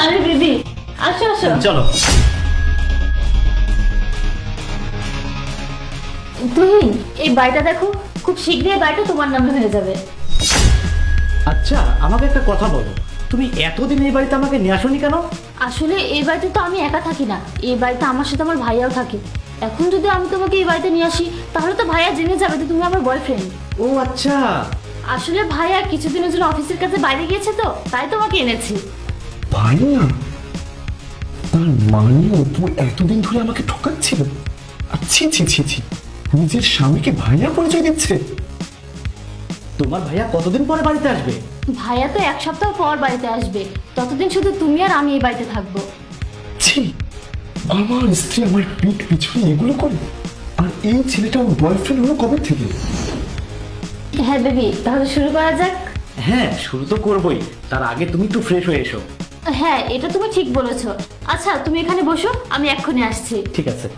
আরে দিদি আসো আসো চলো। তুমি এই বাড়িটা দেখো, খুব শীঘ্রই এই বাড়িটা তোমার নামে হয়ে যাবে। আচ্ছা আমাকে একটা কথা বলো, তুমি এতদিন এই বাড়িতে আমাকে নিয়ে আসোনি কেন? আসলে এই বাড়িতে তো আমি একা থাকি না, এই বাড়িতে আমার সাথে আমার ভাইয়াও থাকে। এখন যদি আমি তোমাকে এই বাড়িতে নিয়ে আসি তাহলে তো ভাইয়া জেনে যাবে যে তুমি আমার বয়ফ্রেন্ড। ও আচ্ছা। আসলে ভাইয়া কিছুদিনের জন্য অফিসের কাছে বাইরে গিয়েছে, তো তাই তোমাকে এনেছি। ভাইয়া? তার মানে অপু এতদিন ধরে আমাকে ঠকাচ্ছিল? ছি ছি ছি ছি, নিজের স্বামীকে ভাইয়া পরিচয় দিচ্ছে। তোমার ভাইয়া কতদিন পরে বাড়িতে আসবে? ভাইয়া তো 1 সপ্তাহ পর বাড়িতে আসবে, ততদিন শুধু তুমি আর আমি এই বাড়িতে থাকবো। ছি, আমার স্ত্রী আমার পিঠ পিছনে এগুলো করে, আর এই ছেলেটা আমার বয়ফ্রেন্ড হলো কবে থেকে? হ্যাঁ বেবি, তাহলে শুরু করা যাক। হ্যাঁ শুরু তো করবোই, তার আগে তুমি একটু ফ্রেশ হয়ে এসো। হ্যাঁ এটা তুমি ঠিক বলেছো। আচ্ছা তুমি এখানে বসো, আমি এক্ষুনি আসছি। ঠিক আছে।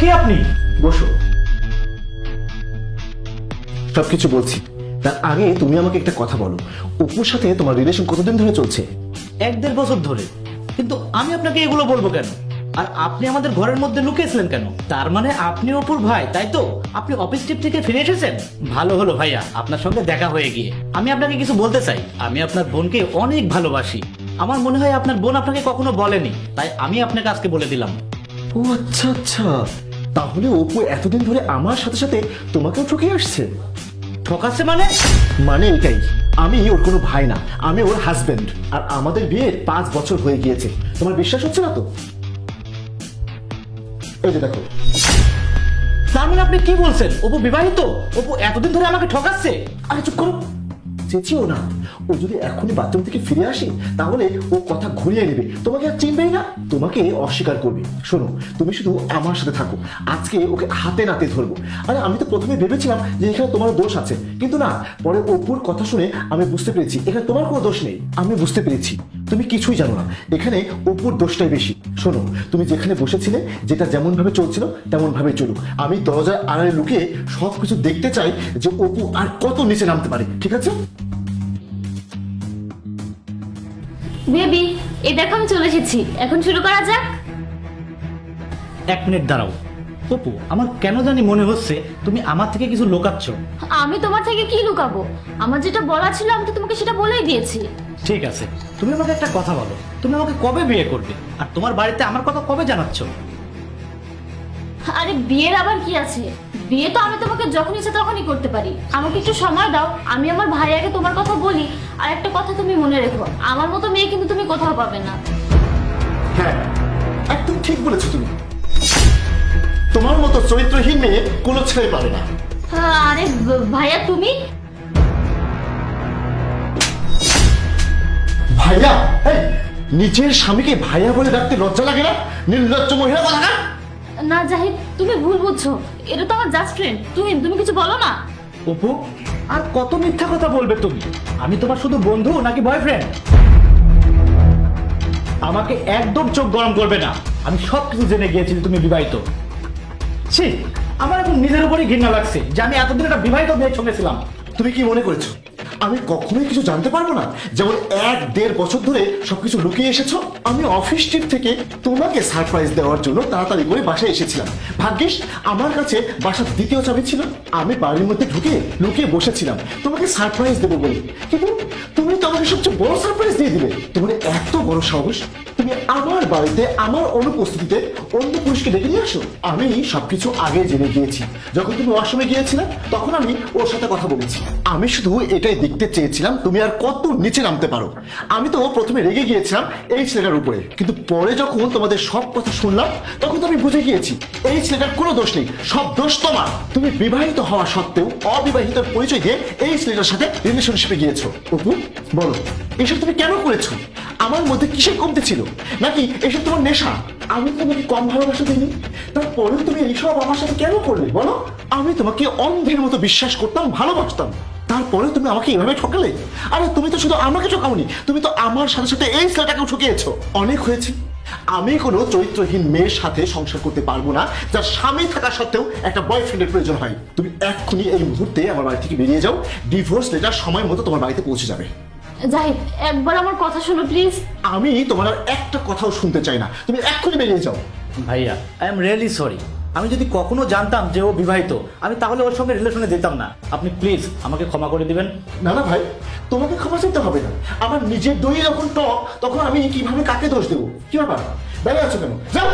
কে আপনি? বসো। সবকিছু বলছি, তার আগে তুমি আমাকে একটা কথা বলো, অপুর সাথে তোমার রিলেশন কতদিন ধরে চলছে? 1-1.5 বছর ধরে। কিন্তু আমি আপনাকে এগুলো বলবো কেন? আর আপনি আমাদের ঘরের মধ্যে লুকিয়েছিলেন কেন? তার মানে আপনি অপুর ভাই, তাই তো? আপনি অফিস ট্রিপ থেকে ফিরে এসেছেন? ভালো হলো ভাইয়া আপনার সঙ্গে দেখা হয়ে গিয়ে। আমি আপনাকে কিছু বলতে চাই, আমি আপনার বোনকে অনেক ভালোবাসি। আমার মনে হয় আপনার বোন আপনাকে কখনো বলেনি, তাই আমি আপনাকে আজকে বলে দিলাম। ও আচ্ছা আচ্ছা, তাহলে অপু এতদিন ধরে আমার সাথে সাথে তোমাকেও ঠকে আসছে? ঠকাচ্ছে মানে? মানে এটাই, আমি ওর কোনো ভাই না, আমি ওর হাজবেন্ড, আর আমাদের বিয়ের 5 বছর হয়ে গিয়েছে। তোমার বিশ্বাস হচ্ছে না তো? এই যে দেখো। তার মানে আপনি কি বলছেন? অপু বিবাহিত? অপু এতদিন ধরে আমাকে ঠকাচ্ছে? আরে চুপ করো, চেঁচিও না। ও যদি এখনই বাথরুম থেকে ফিরে আসে তাহলে ও কথা ঘুরিয়ে নেবে, তোমাকে আর চিনবেই না, তোমাকে অস্বীকার করবে। শোনো, তুমি শুধু আমার সাথে থাকো, আজকে ওকে হাতে নাতে ধরবো। আরে আমি তো প্রথমে ভেবেছিলাম যে এখানে তোমার দোষ আছে, কিন্তু না, পরে অপুর কথা শুনে আমি বুঝতে পেরেছি এখানে তোমার কোনো দোষ নেই। আমি বুঝতে পেরেছি তুমি কিছুই জানো না, এখানে অপুর দোষটাই বেশি। শোনো, তুমি যেখানে বসেছিলে, যেটা যেমন ভাবে চলছিল তেমন ভাবে চলুক। আমি দরজার আড়ালে লুকিয়ে সবকিছু দেখতে চাই যে অপু আর কত নিচে নামতে পারে, ঠিক আছে? বেবি এই দেখো আমি চলে এসেছি, এখন শুরু করা যাক। 1 মিনিট দাঁড়াও। অপু, আমার কেন জানি মনে হচ্ছে তুমি আমার থেকে কিছু লুকাচ্ছ। আমি তোমার থেকে কি লুকাবো? আমার যেটা বলা ছিল আমি তো তোমাকে সেটা বলেই দিয়েছি। ঠিক আছে, তুমি আমাকে একটা কথা বলো, তুমি আমাকে কবে বিয়ে করবে? আর তোমার বাড়িতে আমার কথা কবে জানাচ্ছ? আরে বিয়ের আবার কি আছে? বিয়ে তো আমি তোমাকে যখন ইচ্ছা তখনই করতে পারি। আমাকে একটু সময় দাও, আমি আমার ভাইয়াকে তোমার কথা বলি। আর একটা কথা তুমি মনে রেখো, আমার মতো মেয়ে কিন্তু তুমি কোথাও পাবে না। হ্যাঁ একদম ঠিক বলেছো তুমি, তোমার মতো চরিত্রহীন মেয়ে কোনো ছেলে পাবে না। আরে ভাইয়া তুমি? ভাইয়া? এই, নিজের স্বামীকে ভাইয়া বলে ডাকতে লজ্জা লাগে না? নির্লজ্জ মহিলা কথা। না জাহিদ, তুমি ভুল বুঝছো, এটা তো আমার জাস্ট ফ্রেন্ড। তুমি কিছু বলো না। অপু, আর কত মিথ্যা কথা বলবে তুমি? আমি তোমার শুধু বন্ধু নাকি বয়ফ্রেন্ড? আমাকে একদম চোখ গরম করবে না, আমি সবকিছু জেনে গিয়েছি তুমি বিবাহিত। ছি, আমার এখন নিজের উপরই ঘৃণা লাগছে যে আমি এতদিন একটা বিবাহিত মেয়ে ঠকেছিলাম। তুমি কি মনে করেছো আমি কখনোই কিছু জানতে পারবো না? যেমন 1-1.5 বছর ধরে সবকিছু লুকিয়ে এসেছো। আমি অফিস ট্রিপ থেকে তোমাকে সারপ্রাইজ দেওয়ার জন্য তাড়াতাড়ি করে বাসায় এসেছিলাম। ভাগ্যিস আমার কাছে বাসার দ্বিতীয় চাবি ছিল, আমি বাড়ির মধ্যে ঢুকে লুকিয়ে বসেছিলাম তোমাকে সারপ্রাইজ দেবো বলে। কিন্তু তুমি তো আমাকে সবচেয়ে বড় সারপ্রাইজ দিয়ে দিলে। তোমার এত বড় সাহস, তুমি আমার বাড়িতে আমার অনুপস্থিতিতে অন্য পুরুষকে ডেকে নিয়ে আসো। আমি সবকিছু আগে জেনে গিয়েছি, যখন তুমি ওয়াশরুমে গিয়েছিলে তখন আমি ওর সাথে কথা বলেছি। আমি শুধু এটাই দেখতে চেয়েছিলাম তুমি আর কত নিচে নামতে পারো। আমি তো প্রথমে রেগে গিয়েছিলাম এই ছেলেটার উপরে, কিন্তু পরে যখন তোমাদের সব কথা শুনলাম তখন তো আমি বুঝে গিয়েছি এই ছেলেটার কোনো দোষ নেই, সব দোষ তোমার। তুমি বিবাহিত হওয়া সত্ত্বেও অবিবাহিত পরিচয় দিয়ে এই ছেলেটার সাথে রিলেশনশিপে গিয়েছো। অপু বলো, এসব তুমি কেন করেছো? আমার মধ্যে কিসের কমতে ছিল, নাকি এসব তোমার নেশা? আমি তোমাকে কম ভালোবাসা দিইনি, তারপরেও তুমি এইসব আমার সাথে কেন করলে বলো? আমি তোমাকে অন্ধের মতো বিশ্বাস করতাম, ভালোবাসতাম, তারপরে তুমি আমাকে এভাবে ঠকালে। আরে তুমি তো শুধু আমাকে ঠকাওনি, তুমি তো আমার সাথে সাথে এই ছেলেটাকেও ঠকিয়েছো। অনেক হয়েছে, আমি কোনো চরিত্রহীন মেয়ের সাথে সংসার করতে পারবো না, যার স্বামী থাকা সত্ত্বেও একটা বয়ফ্রেন্ডের প্রয়োজন হয়। তুমি এক্ষুনি এই মুহূর্তে আমার বাড়ি থেকে বেরিয়ে যাও, ডিভোর্স লেটার সময় মতো তোমার বাড়িতে পৌঁছে যাবে। জাহিদ, একবার আমার কথা শোনো প্লিজ। আমি তোমার আর একটা কথাও শুনতে চাই না, তুমি এক্ষুনি বেরিয়ে যাও। ভাইয়া, আই এম রিয়েলি সরি। আমি যদি কখনো জানতাম যে ও বিবাহিত, আমি তাহলে ওর সঙ্গে রিলেশনে যেতাম না। আপনি প্লিজ আমাকে ক্ষমা করে দিবেন। না না ভাই, তোমাকে ক্ষমা চাইতে হবে না। আমার নিজের দই যখন টক, তখন আমি কিভাবে কাকে দোষ দেবো? কি ব্যাপার, বেরিয়ে আছো কেন? যাও।